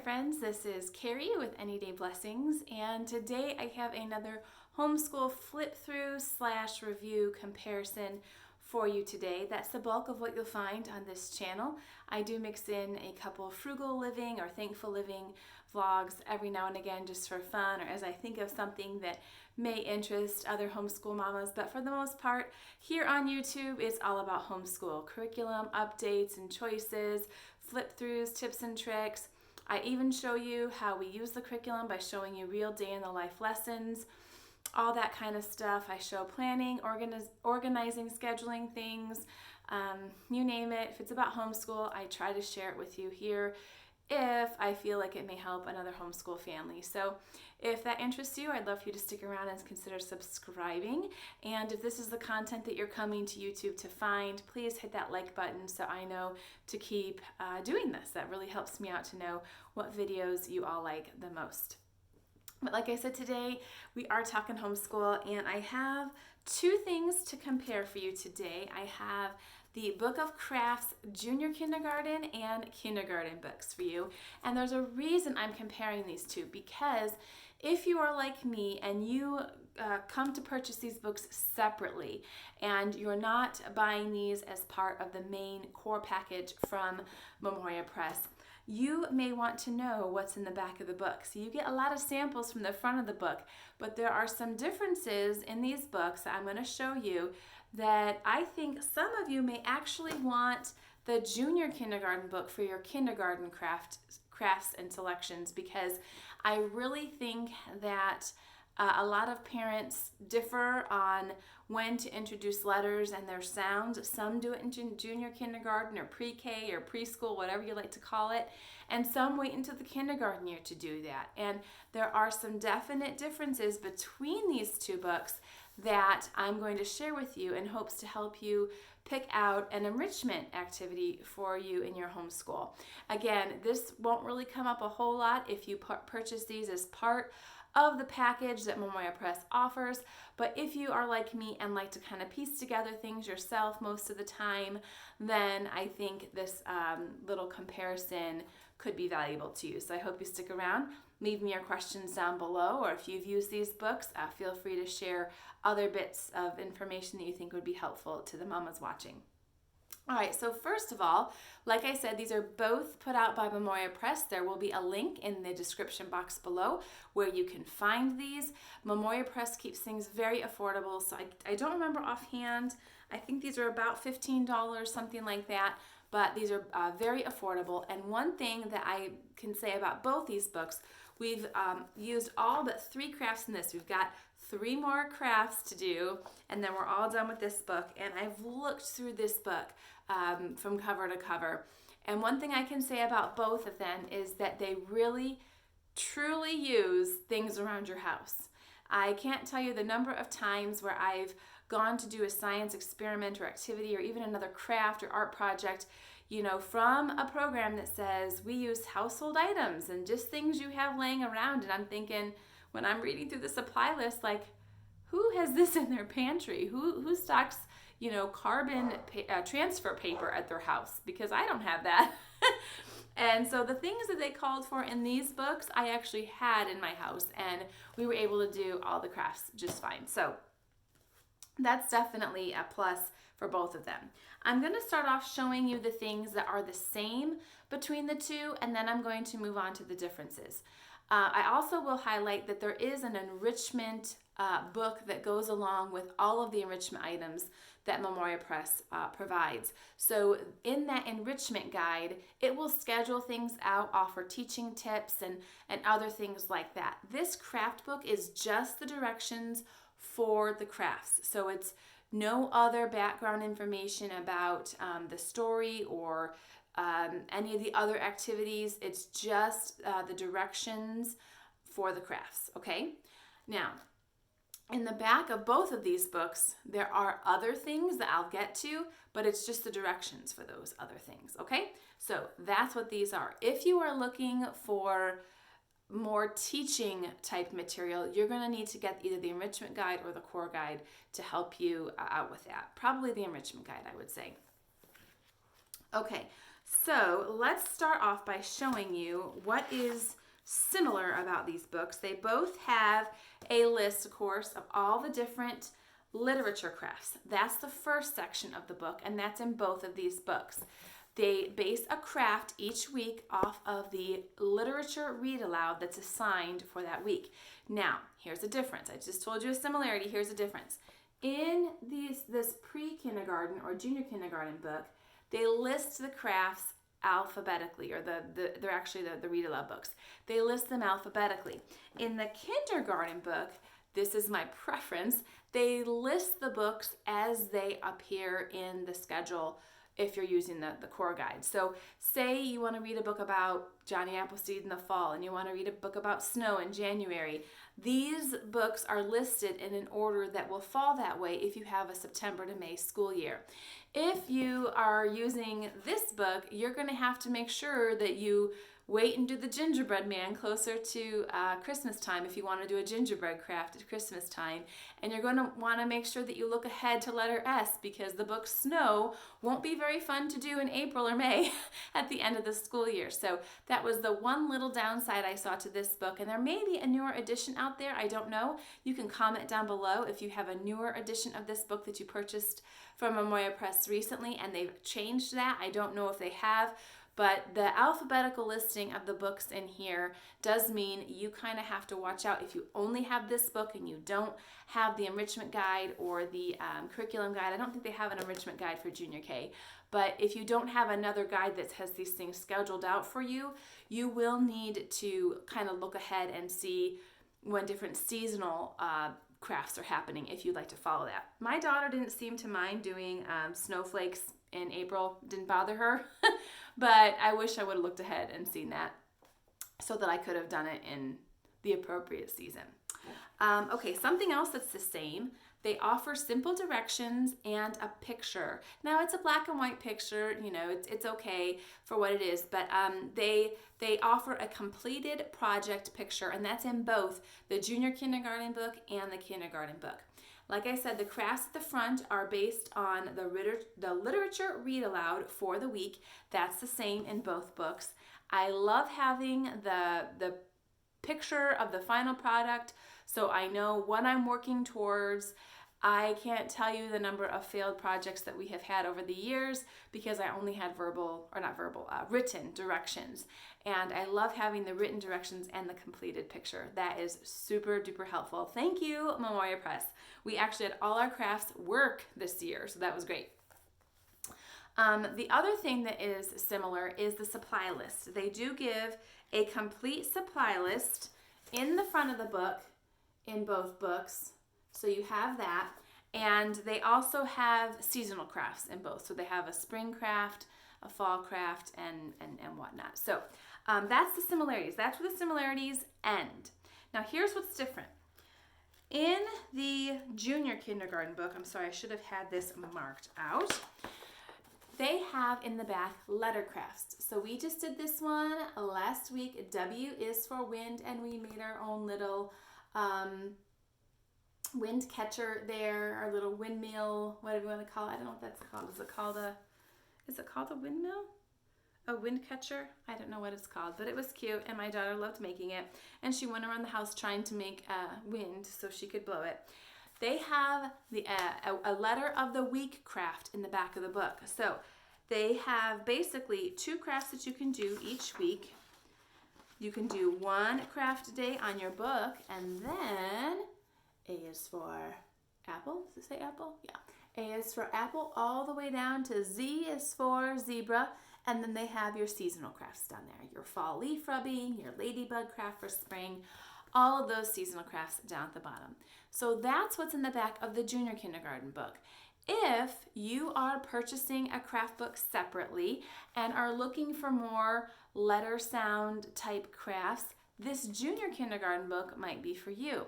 friends, this is Carrie with Any Day Blessings, and today I have another homeschool flip through / review comparison for you today. That's the bulk of what you'll find on this channel. I do mix in a couple of frugal living or thankful living vlogs every now and again just for fun, or as I think of something that may interest other homeschool mamas, but for the most part here on YouTube it's all about homeschool curriculum updates and choices, flip throughs, tips and tricks. I even show you how we use the curriculum by showing you real day in the life lessons, all that kind of stuff. I show planning, organizing, scheduling things, you name it. If it's about homeschool, I try to share it with you here if I feel like it may help another homeschool family. So if that interests you, I'd love for you to stick around and consider subscribing. And if this is the content that you're coming to YouTube to find, please hit that like button so I know to keep doing this. That really helps me out to know what videos you all like the most. But like I said, today we are talking homeschool, and I have two things to compare for you today. I have the Book of Crafts Junior Kindergarten and Kindergarten books for you. And there's a reason I'm comparing these two, because if you are like me and you come to purchase these books separately and you're not buying these as part of the main core package from Memoria Press, you may want to know what's in the back of the book. So you get a lot of samples from the front of the book, but there are some differences in these books that I'm going to show you that I think some of you may actually want the junior kindergarten book for your kindergarten crafts and selections, because I really think that a lot of parents differ on when to introduce letters and their sounds. Some do it in junior kindergarten or pre-K or preschool, whatever you like to call it, and some wait until the kindergarten year to do that. And there are some definite differences between these two books that I'm going to share with you in hopes to help you pick out an enrichment activity for you in your homeschool. Again, this won't really come up a whole lot if you purchase these as part of the package that Memoria Press offers, but if you are like me and like to kind of piece together things yourself most of the time, then I think this little comparison could be valuable to you. So I hope you stick around. Leave me your questions down below, or if you've used these books, feel free to share other bits of information that you think would be helpful to the mamas watching. All right, so first of all, like I said, these are both put out by Memoria Press. There will be a link in the description box below where you can find these. Memoria Press keeps things very affordable, so I don't remember offhand. I think these are about $15, something like that, but these are very affordable. And one thing that I can say about both these books, we've used all but 3 crafts in this. We've got 3 more crafts to do, and then we're all done with this book. And I've looked through this book from cover to cover. And one thing I can say about both of them is that they really, truly use things around your house. I can't tell you the number of times where I've gone to do a science experiment or activity or even another craft or art project, you know, from a program that says we use household items and just things you have laying around. And I'm thinking, when I'm reading through the supply list, like, who has this in their pantry? Who stocks, you know, carbon transfer paper at their house? Because I don't have that. And so the things that they called for in these books, I actually had in my house, and we were able to do all the crafts just fine. So that's definitely a plus for both of them. I'm going to start off showing you the things that are the same between the two, and then I'm going to move on to the differences. I also will highlight that there is an enrichment book that goes along with all of the enrichment items that Memoria Press provides. So in that enrichment guide, it will schedule things out, offer teaching tips, and other things like that. This craft book is just the directions for the crafts. So it's no other background information about the story or any of the other activities. It's just the directions for the crafts, okay? Now, in the back of both of these books, there are other things that I'll get to, but it's just the directions for those other things, okay? So that's what these are. If you are looking for more teaching type material, you're going to need to get either the enrichment guide or the core guide to help you out with that. Probably the enrichment guide, I would say. Okay, So let's start off by showing you what is similar about these books. They both have a list, of course, of all the different literature crafts. That's the first section of the book, and that's in both of these books. They base a craft each week off of the literature read aloud that's assigned for that week. Now, here's a difference. I just told you a similarity. Here's a difference. In this pre-kindergarten or junior kindergarten book, they list the crafts alphabetically, or they're actually the read aloud books. They list them alphabetically. In the kindergarten book, this is my preference, they list the books as they appear in the schedule if you're using the core guide. So say you want to read a book about Johnny Appleseed in the fall and you want to read a book about snow in January. These books are listed in an order that will fall that way if you have a September to May school year. If you are using this book, you're going to have to make sure that you wait and do the gingerbread man closer to Christmas time if you want to do a gingerbread craft at Christmas time. And you're going to want to make sure that you look ahead to letter S, because the book Snow won't be very fun to do in April or May at the end of the school year. So that was the one little downside I saw to this book. And there may be a newer edition out there. I don't know. You can comment down below if you have a newer edition of this book that you purchased from Memoria Press recently and they've changed that. I don't know if they have. But the alphabetical listing of the books in here does mean you kind of have to watch out if you only have this book and you don't have the enrichment guide or the curriculum guide. I don't think they have an enrichment guide for junior K. But if you don't have another guide that has these things scheduled out for you, you will need to kind of look ahead and see when different seasonal crafts are happening if you'd like to follow that. My daughter didn't seem to mind doing snowflakes in April. Didn't bother her. But I wish I would have looked ahead and seen that so that I could have done it in the appropriate season. Okay, something else that's the same. They offer simple directions and a picture. Now, it's a black and white picture. You know, it's okay for what it is. But they offer a completed project picture, and that's in both the junior kindergarten book and the kindergarten book. Like I said, the crafts at the front are based on the literature read aloud for the week. That's the same in both books. I love having the picture of the final product so I know what I'm working towards. I can't tell you the number of failed projects that we have had over the years because I only had written directions. And I love having the written directions and the completed picture. That is super duper helpful. Thank you, Memoria Press. We actually had all our crafts work this year, so that was great. The other thing that is similar is the supply list. They do give a complete supply list in the front of the book in both books. So you have that. And they also have seasonal crafts in both. So they have a spring craft, a fall craft, and whatnot. So that's the similarities. That's where the similarities end. Now here's what's different. In the junior kindergarten book, I'm sorry, I should have had this marked out. They have in the back letter crafts. So we just did this one last week. W is for wind, and we made our own little wind catcher there, our little windmill, whatever you want to call it. I don't know what that's called. Is it called a windmill? A wind catcher? I don't know what it's called, but it was cute, and my daughter loved making it, and she went around the house trying to make wind so she could blow it. They have a letter of the week craft in the back of the book. So they have basically 2 crafts that you can do each week. You can do 1 craft a day on your book, and then A is for apple. Does it say apple? Yeah. A is for apple all the way down to Z is for zebra. And then they have your seasonal crafts down there. Your fall leaf rubbing, your ladybug craft for spring, all of those seasonal crafts down at the bottom. So that's what's in the back of the junior kindergarten book. If you are purchasing a craft book separately and are looking for more letter sound type crafts, this junior kindergarten book might be for you.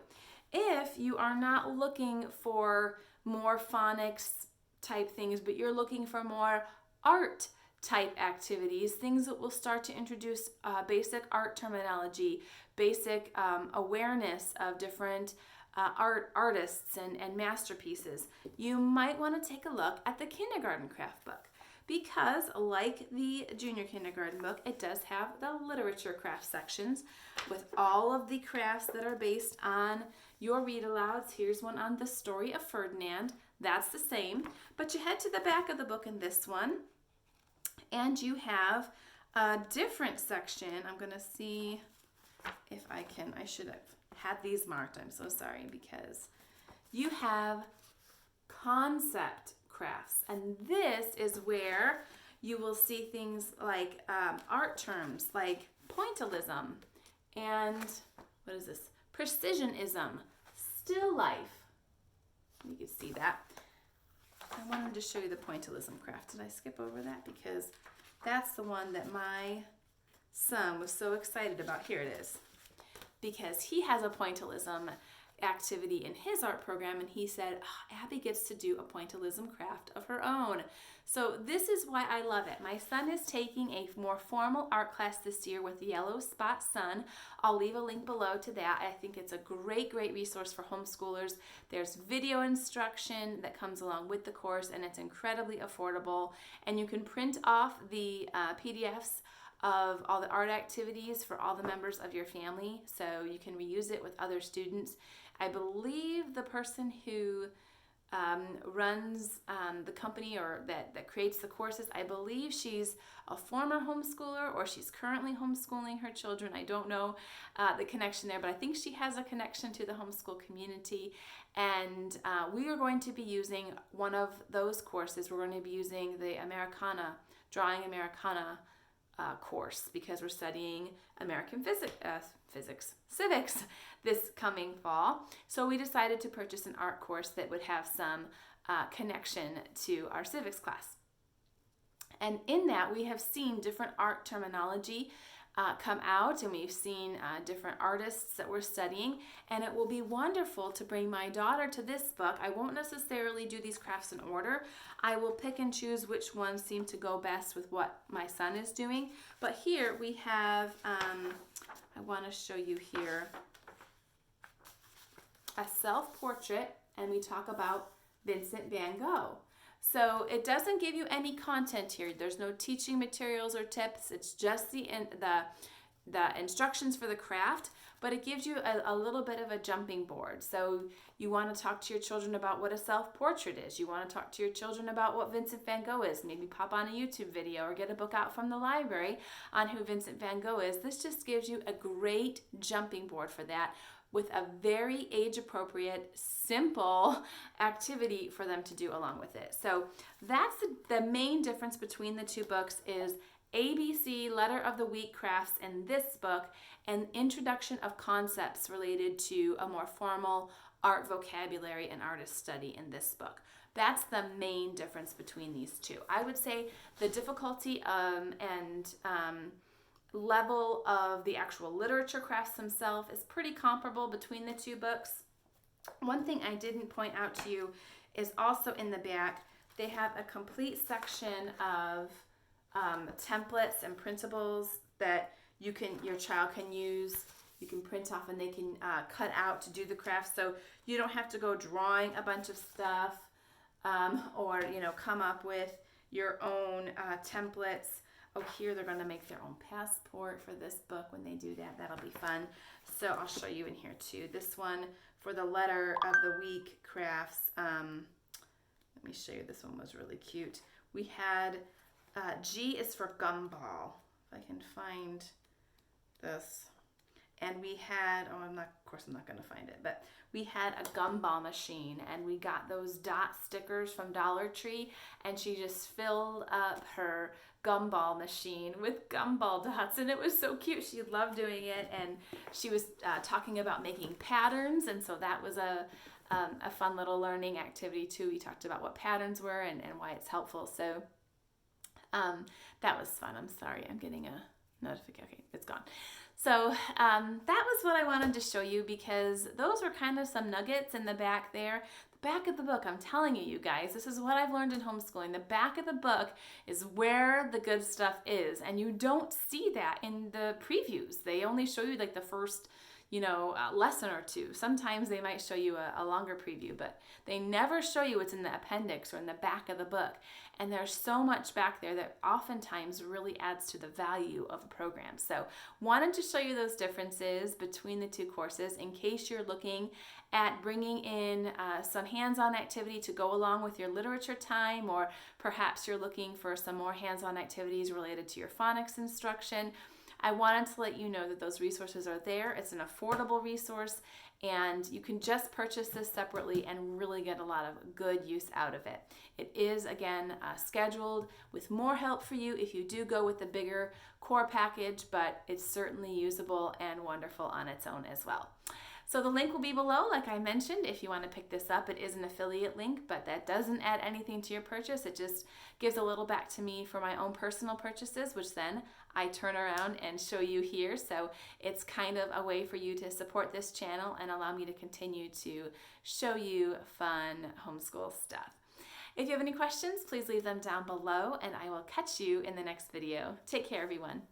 If you are not looking for more phonics type things, but you're looking for more art type activities, things that will start to introduce basic art terminology, basic awareness of different artists and masterpieces, you might want to take a look at the kindergarten craft book, because like the junior kindergarten book, it does have the literature craft sections with all of the crafts that are based on your read alouds. Here's one on the story of Ferdinand. That's the same, but you head to the back of the book in this one, and you have a different section. I'm going to see if I can. I should have had these marked. I'm so sorry, because you have concept crafts, and this is where you will see things like art terms like pointillism and what is this? Precisionism, still life. You can see that. I wanted to show you the pointillism craft. Did I skip over that? Because that's the one that my son was so excited about. Here it is. Because he has a pointillism activity in his art program, and he said, oh, Abby gets to do a pointillism craft of her own. So this is why I love it. My son is taking a more formal art class this year with Yellow Spot Sun. I'll leave a link below to that. I think it's a great resource for homeschoolers. There's video instruction that comes along with the course, and it's incredibly affordable. And you can print off the PDFs of all the art activities for all the members of your family, so you can reuse it with other students. I believe the person who runs the company or that creates the courses, I believe she's a former homeschooler or she's currently homeschooling her children. I don't know the connection there, but I think she has a connection to the homeschool community. And we are going to be using one of those courses. We're going to be using the Drawing Americana course, because we're studying American civics this coming fall. So we decided to purchase an art course that would have some connection to our civics class. And in that, we have seen different art terminology come out, and we've seen different artists that we're studying, and it will be wonderful to bring my daughter to this book. I won't necessarily do these crafts in order. I will pick and choose which ones seem to go best with what my son is doing. But here we have, I want to show you here, a self-portrait, and we talk about Vincent van Gogh. So it doesn't give you any content here. There's no teaching materials or tips. It's just the instructions for the craft, but it gives you a little bit of a jumping board. So you want to talk to your children about what a self-portrait is. You want to talk to your children about what Vincent van Gogh is. Maybe pop on a YouTube video or get a book out from the library on who Vincent van Gogh is. This just gives you a great jumping board for that, with a very age-appropriate, simple activity for them to do along with it. So that's the main difference between the two books is ABC Letter of the Week crafts in this book and introduction of concepts related to a more formal art vocabulary and artist study in this book. That's the main difference between these two. I would say the difficulty and level of the actual literature crafts themselves is pretty comparable between the two books. One thing I didn't point out to you is also in the back, they have a complete section of templates and printables that your child can use. You can print off and they can cut out to do the craft, so you don't have to go drawing a bunch of stuff or come up with your own templates. Oh, here they're going to make their own passport for this book when they do that. That'll be fun. So I'll show you in here too. This one for the Letter of the Week crafts. Let me show you. This one was really cute. We had G is for gumball. If I can find this. And we had, of course I'm not going to find it, but we had a gumball machine, and we got those dot stickers from Dollar Tree, and she just filled up her gumball machine with gumball dots, and it was so cute. She loved doing it, and she was talking about making patterns, and so that was a fun little learning activity too. We talked about what patterns were and why it's helpful, so that was fun. I'm sorry, I'm getting a notification. Okay, it's gone. So that was what I wanted to show you, because those were kind of some nuggets in the back there. The back of the book, I'm telling you guys, this is what I've learned in homeschooling. The back of the book is where the good stuff is, and you don't see that in the previews. They only show you like the first lesson or two. Sometimes they might show you a longer preview, but they never show you what's in the appendix or in the back of the book. And there's so much back there that oftentimes really adds to the value of a program. So wanted to show you those differences between the two courses in case you're looking at bringing in some hands-on activity to go along with your literature time, or perhaps you're looking for some more hands-on activities related to your phonics instruction. I wanted to let you know that those resources are there. It's an affordable resource, and you can just purchase this separately and really get a lot of good use out of it. It is, again, scheduled with more help for you if you do go with the bigger core package, but it's certainly usable and wonderful on its own as well. So the link will be below, like I mentioned, if you want to pick this up. It is an affiliate link, but that doesn't add anything to your purchase. It just gives a little back to me for my own personal purchases, which then I turn around and show you here. So it's kind of a way for you to support this channel and allow me to continue to show you fun homeschool stuff. If you have any questions, please leave them down below, and I will catch you in the next video. Take care, everyone.